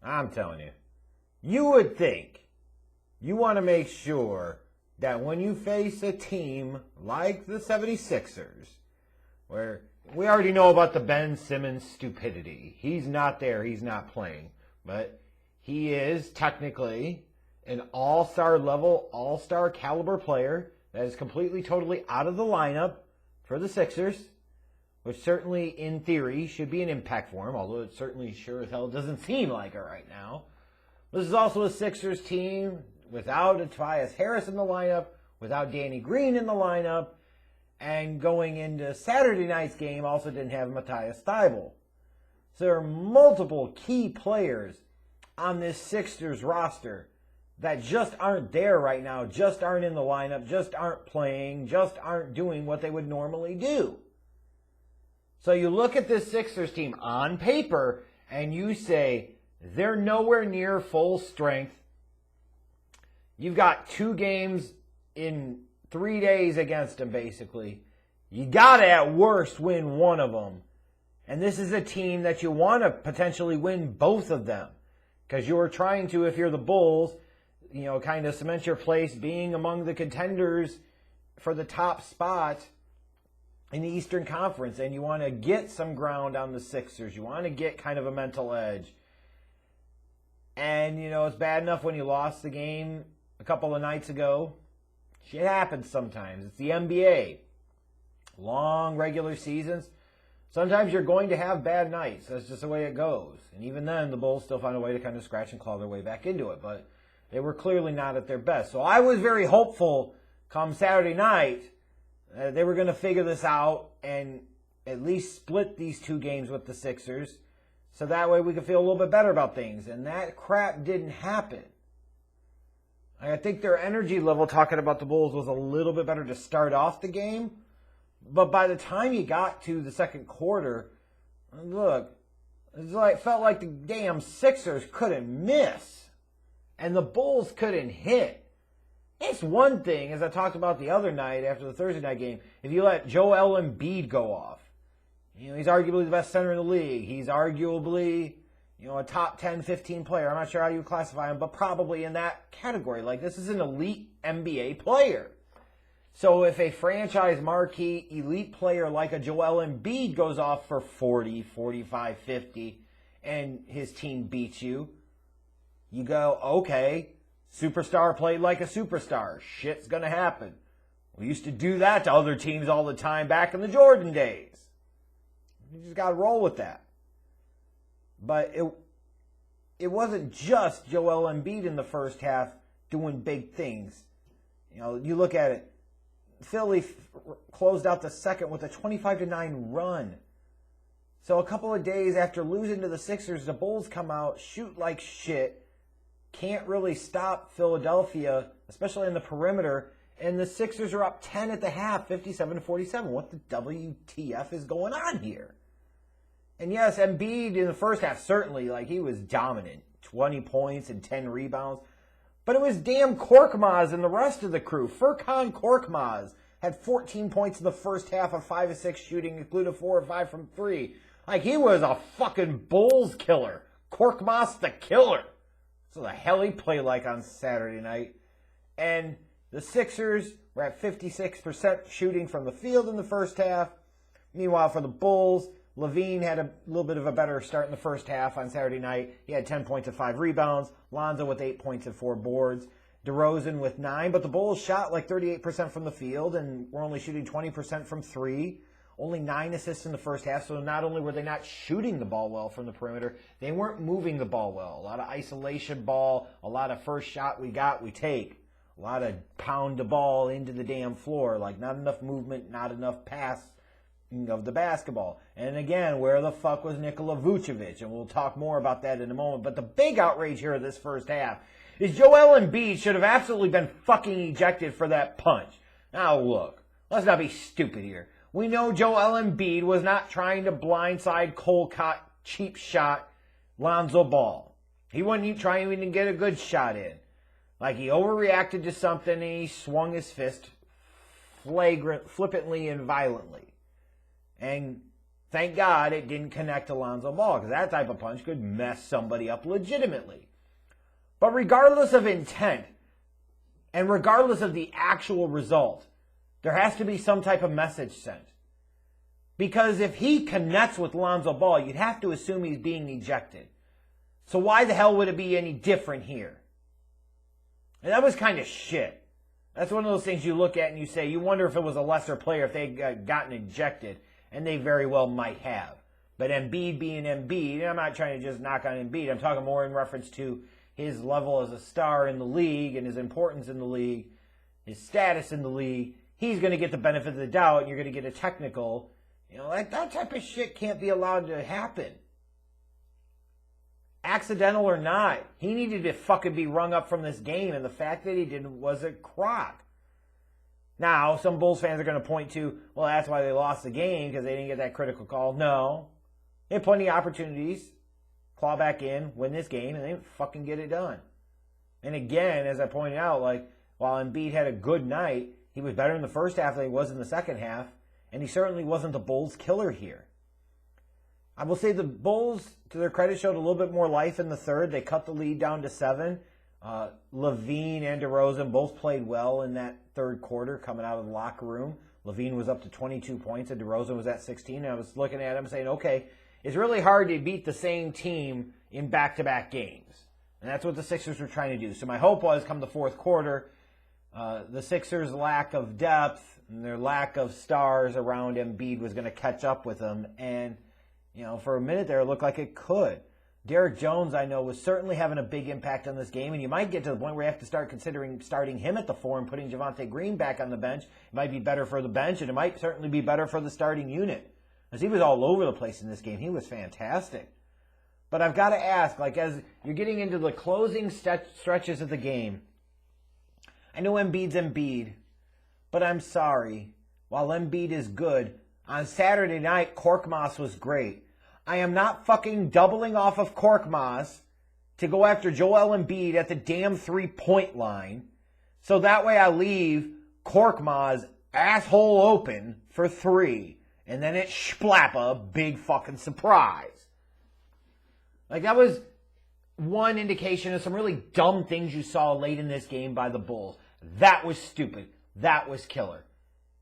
I'm telling you. You would think you want to make sure that when you face a team like the 76ers, where we already know about the Ben Simmons stupidity. He's not there. He's not playing. But he is technically an all-star level, all-star caliber player that is completely, totally out of the lineup for the Sixers, which certainly, in theory, should be an impact for him, although it certainly sure as hell doesn't seem like it right now. This is also a Sixers team without a Tobias Harris in the lineup, without Danny Green in the lineup, and going into Saturday night's game also didn't have Matthias Thybulle. So there are multiple key players on this Sixers roster that just aren't there right now, just aren't in the lineup, just aren't playing, just aren't doing what they would normally do. So you look at this Sixers team on paper and you say they're nowhere near full strength. You've got 2 games in 3 days against them, basically. You got to, at worst, win one of them. And this is a team that you want to potentially win both of them. Because you're trying to, if you're the Bulls, kind of cement your place being among the contenders for the top spot in the Eastern Conference. And you want to get some ground on the Sixers. You want to get kind of a mental edge. And, it's bad enough when you lost the game a couple of nights ago. Shit happens sometimes. It's the NBA. Long regular seasons. Sometimes you're going to have bad nights. That's just the way it goes. And even then, the Bulls still find a way to kind of scratch and claw their way back into it. But they were clearly not at their best. So I was very hopeful come Saturday night they were going to figure this out and at least split these 2 games with the Sixers. So that way we could feel a little bit better about things. And that crap didn't happen. I think their energy level talking about the Bulls was a little bit better to start off the game. But by the time you got to the second quarter, look, it felt like the damn Sixers couldn't miss. And the Bulls couldn't hit. It's one thing, as I talked about the other night after the Thursday night game, if you let Joel Embiid go off. He's arguably the best center in the league. He's arguably, a top 10, 15 player. I'm not sure how you would classify him, but probably in that category. This is an elite NBA player. So if a franchise marquee elite player like a Joel Embiid goes off for 40, 45, 50, and his team beats you, you go, okay, superstar played like a superstar. Shit's going to happen. We used to do that to other teams all the time back in the Jordan days. You just got to roll with that. But it wasn't just Joel Embiid in the first half doing big things. You look at it. Philly closed out the second with a 25-9 run. So a couple of days after losing to the Sixers, the Bulls come out, shoot like shit, can't really stop Philadelphia, especially in the perimeter, and the Sixers are up 10 at the half, 57-47. What the WTF is going on here? And yes, Embiid in the first half, certainly, he was dominant. 20 points and 10 rebounds. But it was damn Korkmaz and the rest of the crew. Furkan Korkmaz had 14 points in the first half of 5 of 6 shooting, including 4 or 5 from 3. He was a fucking Bulls killer. Korkmaz the killer. So the hell he played like on Saturday night. And the Sixers were at 56% shooting from the field in the first half. Meanwhile, for the Bulls, Levine had a little bit of a better start in the first half on Saturday night. He had 10 points and 5 rebounds. Lonzo with 8 points and 4 boards. DeRozan with 9. But the Bulls shot 38% from the field and were only shooting 20% from 3. Only 9 assists in the first half. So not only were they not shooting the ball well from the perimeter, they weren't moving the ball well. A lot of isolation ball. A lot of first shot we got, we take. A lot of pound the ball into the damn floor. Not enough movement, not enough pass of the basketball. And again, where the fuck was Nikola Vucevic? And we'll talk more about that in a moment. But the big outrage here of this first half is Joel Embiid should have absolutely been fucking ejected for that punch. Now look, let's not be stupid here. We know Joel Embiid was not trying to blindside Colcott cheap shot Lonzo Ball. He wasn't even trying to get a good shot in. He overreacted to something and he swung his fist flagrantly and violently. And Thank God it didn't connect to Lonzo Ball, because that type of punch could mess somebody up legitimately. But regardless of intent, and regardless of the actual result, there has to be some type of message sent. Because if he connects with Lonzo Ball, you'd have to assume he's being ejected. So why the hell would it be any different here? And that was kind of shit. That's one of those things you look at and you say, you wonder if it was a lesser player, if they had gotten ejected. And they very well might have. But Embiid being Embiid, I'm not trying to just knock on Embiid. I'm talking more in reference to his level as a star in the league and his importance in the league, his status in the league. He's going to get the benefit of the doubt, and you're going to get a technical. Like that type of shit can't be allowed to happen. Accidental or not, he needed to fucking be rung up from this game, and the fact that he didn't was a crock. Now, some Bulls fans are going to point to, well, that's why they lost the game, because they didn't get that critical call. No. They had plenty of opportunities, claw back in, win this game, and they didn't fucking get it done. And again, as I pointed out, while Embiid had a good night, he was better in the first half than he was in the second half, and he certainly wasn't the Bulls' killer here. I will say the Bulls, to their credit, showed a little bit more life in the third. They cut the lead down to 7. Levine and DeRozan both played well in that third quarter coming out of the locker room. Levine was up to 22 points and DeRozan was at 16. And I was looking at him saying, okay, it's really hard to beat the same team in back-to-back games. And that's what the Sixers were trying to do. So my hope was, come the fourth quarter, the Sixers' lack of depth and their lack of stars around Embiid was going to catch up with them. And, for a minute there, it looked like it could. Derek Jones, I know, was certainly having a big impact on this game, and you might get to the point where you have to start considering starting him at the 4 and putting Javonte Green back on the bench. It might be better for the bench, and it might certainly be better for the starting unit. Because he was all over the place in this game. He was fantastic. But I've got to ask, as you're getting into the closing stretches of the game, I know Embiid's Embiid, but I'm sorry. While Embiid is good, on Saturday night, Korkmaz was great. I am not fucking doubling off of Korkmaz to go after Joel Embiid at the damn 3-point line. So that way I leave Korkmaz asshole open for 3. And then it's splappa, big fucking surprise. That was one indication of some really dumb things you saw late in this game by the Bulls. That was stupid. That was killer.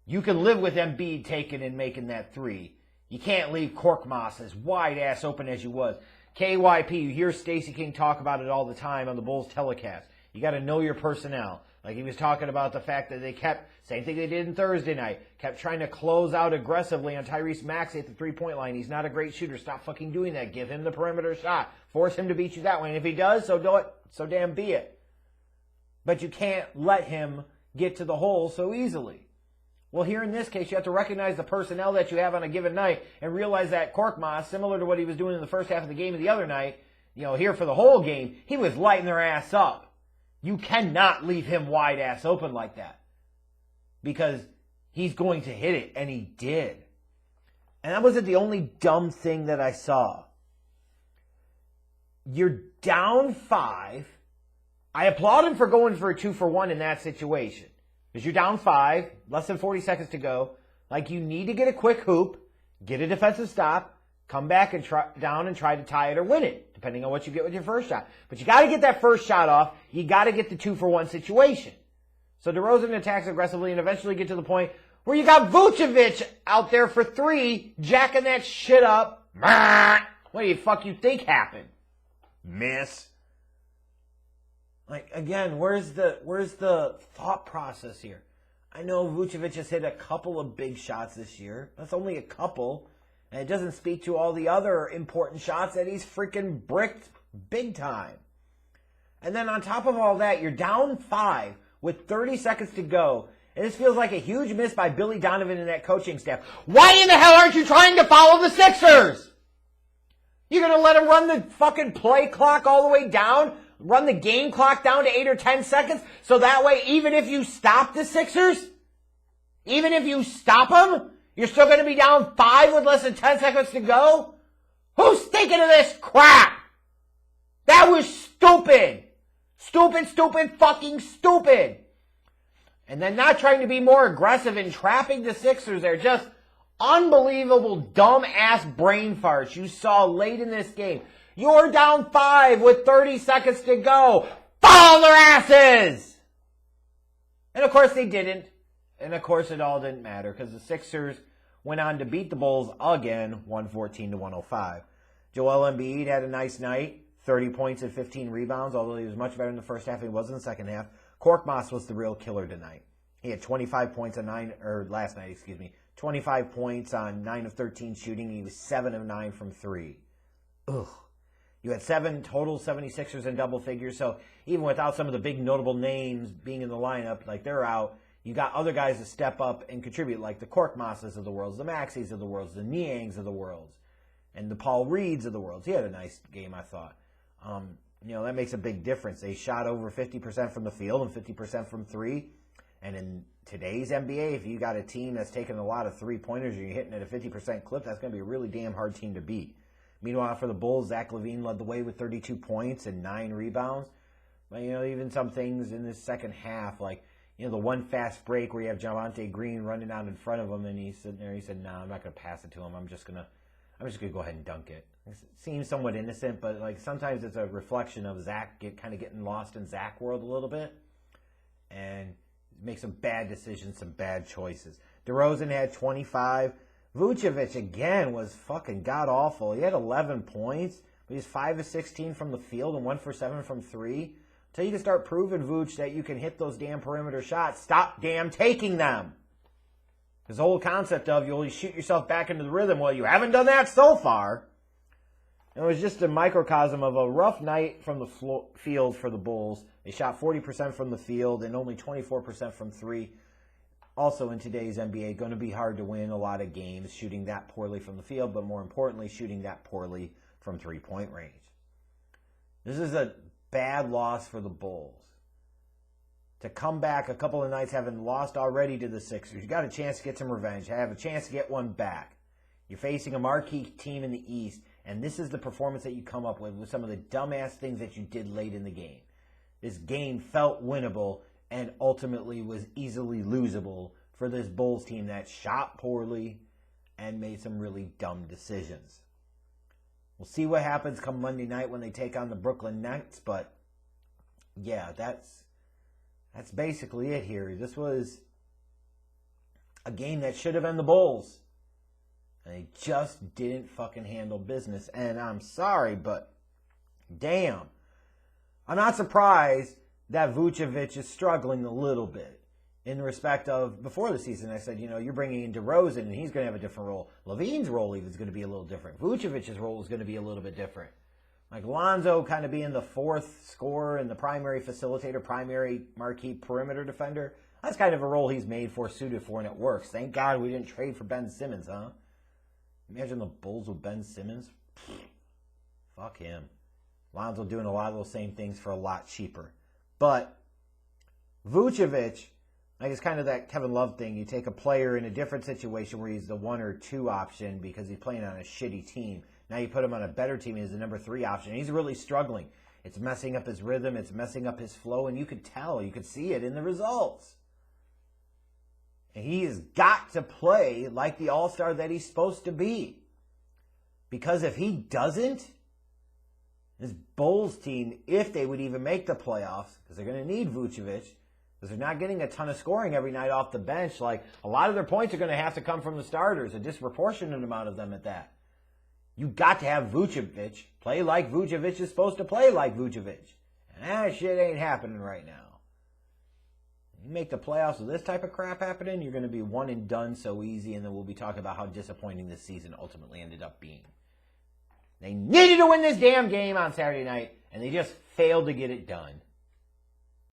You can live with Embiid taking and making that 3. You can't leave Korkmaz as wide-ass open as you was. KYP, you hear Stacey King talk about it all the time on the Bulls telecast. You got to know your personnel. He was talking about the fact that they kept, same thing they did in Thursday night, kept trying to close out aggressively on Tyrese Maxey at the 3-point line. He's not a great shooter. Stop fucking doing that. Give him the perimeter shot. Force him to beat you that way. And if he does, so do it. So damn be it. But you can't let him get to the hole so easily. Well, here in this case, you have to recognize the personnel that you have on a given night and realize that Korkmaz, similar to what he was doing in the first half of the game of the other night, here for the whole game, he was lighting their ass up. You cannot leave him wide ass open like that because he's going to hit it, and he did. And that wasn't the only dumb thing that I saw. You're down 5. I applaud him for going for a 2-for-1 in that situation. Because you're down 5, less than 40 seconds to go. You need to get a quick hoop, get a defensive stop, come back and down and try to tie it or win it, depending on what you get with your first shot. But you got to get that first shot off. You got to get the 2-for-1 situation. So DeRozan attacks aggressively and eventually get to the point where you got Vucevic out there for 3, jacking that shit up. What do you think happened? Miss. Again, where's the thought process here? I know Vucevic has hit a couple of big shots this year. That's only a couple. And it doesn't speak to all the other important shots that he's freaking bricked big time. And then on top of all that, you're down 5 with 30 seconds to go. And this feels like a huge miss by Billy Donovan and that coaching staff. Why in the hell aren't you trying to follow the Sixers? You're going to let them run the fucking play clock all the way down? Run the game clock down to 8 or 10 seconds? So that way, even if you stop the Sixers, even if you stop them, you're still going to be down 5 with less than 10 seconds to go? Who's thinking of this crap? That was stupid. Stupid, fucking stupid. And then not trying to be more aggressive and trapping the Sixers there. Just unbelievable dumb-ass brain farts you saw late in this game. You're down 5 with 30 seconds to go. Fall on their asses! And of course they didn't. And of course it all didn't matter because the Sixers went on to beat the Bulls again, 114-105. Joel Embiid had a nice night, 30 points and 15 rebounds, although he was much better in the first half than he was in the second half. Korkmaz was the real killer tonight. He had 25 points on 25 points on 9 of 13 shooting. He was 7 of 9 from 3. Ugh. You had 7 total 76ers in double figures, so even without some of the big notable names being in the lineup, like they're out, you got other guys to step up and contribute, like the Korkmazes of the world, the Maxis of the world, the Niangs of the world, and the Paul Reeds of the world. He had a nice game, I thought. That makes a big difference. They shot over 50% from the field and 50% from 3. And in today's NBA, if you got a team that's taking a lot of three-pointers and you're hitting at a 50% clip, that's going to be a really damn hard team to beat. Meanwhile, for the Bulls, Zach LaVine led the way with 32 points and 9 rebounds. But, even some things in this second half, like, the one fast break where you have Javonte Green running out in front of him, and he's sitting there, he said, "No, I'm not going to pass it to him. I'm just going to go ahead and dunk it." It seems somewhat innocent, but, like, sometimes it's a reflection of Zach kind of getting lost in Zach world a little bit. And make some bad decisions, some bad choices. DeRozan had 25. Vucevic, again, was fucking god-awful. He had 11 points, but he's 5 of 16 from the field and 1 for 7 from 3. Until you can start proving, Vooch, that you can hit those damn perimeter shots, stop damn taking them. This whole concept of you always shoot yourself back into the rhythm, well, you haven't done that so far. It was just a microcosm of a rough night from the field for the Bulls. They shot 40% from the field and only 24% from 3. Also in today's NBA, going to be hard to win a lot of games shooting that poorly from the field, but more importantly, shooting that poorly from three-point range. This is a bad loss for the Bulls. To come back a couple of nights having lost already to the Sixers, you got a chance to get some revenge, have a chance to get one back. You're facing a marquee team in the East, and this is the performance that you come up with some of the dumbass things that you did late in the game. This game felt winnable and ultimately was easily losable for this Bulls team that shot poorly and made some really dumb decisions. We'll see what happens come Monday night when they take on the Brooklyn Nets, but yeah, that's basically it here. This was a game that should have been the Bulls. And they just didn't fucking handle business. And I'm sorry, but damn. I'm not surprised that Vucevic is struggling a little bit. In respect of, before the season, I said, you're bringing in DeRozan, and he's going to have a different role. LaVine's role even is going to be a little different. Vucevic's role is going to be a little bit different. Like Lonzo kind of being the fourth scorer and the primary facilitator, primary marquee perimeter defender. That's kind of a role he's made for, suited for, and it works. Thank God we didn't trade for Ben Simmons, huh? Imagine the Bulls with Ben Simmons. Fuck him. Lonzo doing a lot of those same things for a lot cheaper. But Vucevic, like it's kind of that Kevin Love thing. You take a player in a different situation where he's the 1 or 2 option because he's playing on a shitty team. Now you put him on a better team, he's the number 3 option. He's really struggling. It's messing up his rhythm. It's messing up his flow. And you could tell. You could see it in the results. And he has got to play like the all-star that he's supposed to be. Because if he doesn't, this Bulls team, if they would even make the playoffs, because they're going to need Vucevic, because they're not getting a ton of scoring every night off the bench, like a lot of their points are going to have to come from the starters, a disproportionate amount of them at that. You got to have Vucevic play like Vucevic is supposed to play like Vucevic. And that shit ain't happening right now. You make the playoffs with this type of crap happening, you're going to be one and done so easy, and then we'll be talking about how disappointing this season ultimately ended up being. They needed to win this damn game on Saturday night, and they just failed to get it done.